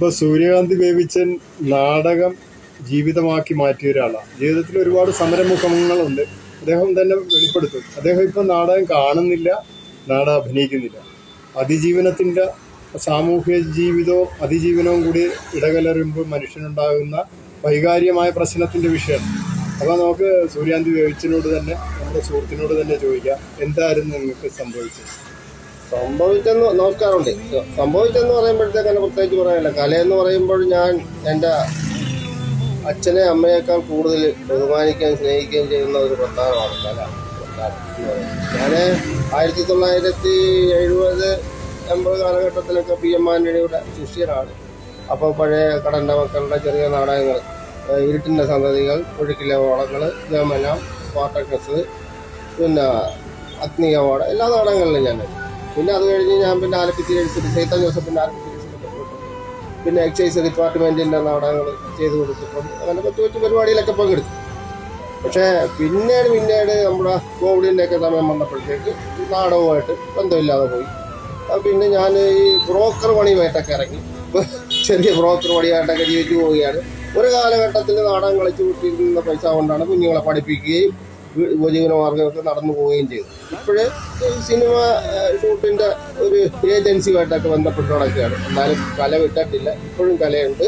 ഇപ്പോൾ സൂര്യകാന്തി ബേബിച്ചൻ നാടകം ജീവിതമാക്കി മാറ്റിയ ഒരാളാണ്. ജീവിതത്തിൽ ഒരുപാട് സമരമുഖങ്ങളുണ്ട്. അദ്ദേഹം തന്നെ വെളിപ്പെടുത്തും. അദ്ദേഹം ഇപ്പം നാടകം കാണുന്നില്ല, നാടകം അഭിനയിക്കുന്നില്ല. അതിജീവനത്തിൻ്റെ സാമൂഹ്യ ജീവിതവും അതിജീവനവും കൂടി ഇടകലരുമ്പോൾ മനുഷ്യനുണ്ടാകുന്ന വൈകാര്യമായ പ്രശ്നത്തിൻ്റെ വിഷയമാണ്. അപ്പോൾ നമുക്ക് സൂര്യകാന്തി ബേബിച്ചനോട് തന്നെ, നമ്മുടെ സുഹൃത്തിനോട് തന്നെ ചോദിക്കാം, എന്തായിരുന്നു നിങ്ങൾക്ക് സംഭവിച്ചത്? സംഭവിച്ചെന്ന് നോക്കാറുണ്ട്. സംഭവിച്ചെന്ന് പറയുമ്പോഴത്തേക്ക് തന്നെ പ്രത്യേകിച്ച് പറയാനില്ല. കലയെന്ന് പറയുമ്പോൾ ഞാൻ എൻ്റെ അച്ഛനെ അമ്മയേക്കാൾ കൂടുതൽ ബഹുമാനിക്കുകയും സ്നേഹിക്കുകയും ചെയ്യുന്ന ഒരു പ്രസ്ഥാനമാണ് കല. ഞാൻ 1970-80 കാലഘട്ടത്തിലൊക്കെ PM ആന്റണിയുടെ ശിഷ്യനാണ്. അപ്പോൾ പഴയ കടൻ്റെ മക്കളുടെ ചെറിയ നാടകങ്ങൾ, ഇരുട്ടിൻ്റെ സന്തതികൾ, ഒഴുക്കിലെ ഓളങ്ങൾ, ജമനം, സ്പാർട്ടക്കസ്, പിന്നെ അഗ്നി അവാർഡ്, എല്ലാ നാടകങ്ങളിലും ഞാൻ. പിന്നെ അത് കഴിഞ്ഞ് ഞാൻ പിന്നെ ആലപ്പിച്ചിരി സൈത്ത ജോസഫിൻ്റെ ആലപ്പിച്ചിരി, പിന്നെ എക്സൈസ് ഡിപ്പാർട്ട്മെൻറ്റിൻ്റെ നാടകങ്ങൾ ചെയ്തു കൊടുത്തിട്ടുണ്ട്. അങ്ങനെ കൊച്ചു പരിപാടിയിലൊക്കെ പങ്കെടുത്തു. പക്ഷേ പിന്നീട് നമ്മുടെ കോവിഡിൻ്റെയൊക്കെ സമയം വന്നപ്പോഴത്തേക്ക് നാടകവുമായിട്ട് ബന്ധമില്ലാതെ പോയി. പിന്നെ ഞാൻ ഈ ബ്രോക്കർ പണിയുമായിട്ടൊക്കെ ഇറങ്ങി. ചെറിയ ബ്രോക്കർ പണിയായിട്ടൊക്കെ ജീവിച്ചു പോവുകയാണ്. ഒരു കാലഘട്ടത്തിൽ നാടകം കളിച്ചു കൂട്ടിയിരുന്ന പൈസ കൊണ്ടാണ് കുഞ്ഞുങ്ങളെ പഠിപ്പിക്കുകയും ഉപജീവനമാർഗ്ഗമൊക്കെ നടന്നു പോവുകയും ചെയ്തു. ഇപ്പോഴേ സിനിമ ഷൂട്ടിൻ്റെ ഒരു ഏജൻസിയുമായിട്ടൊക്കെ ബന്ധപ്പെട്ട് നടക്കുകയാണ്. എന്നാലും കല വിട്ടിട്ടില്ല, ഇപ്പോഴും കലയുണ്ട്.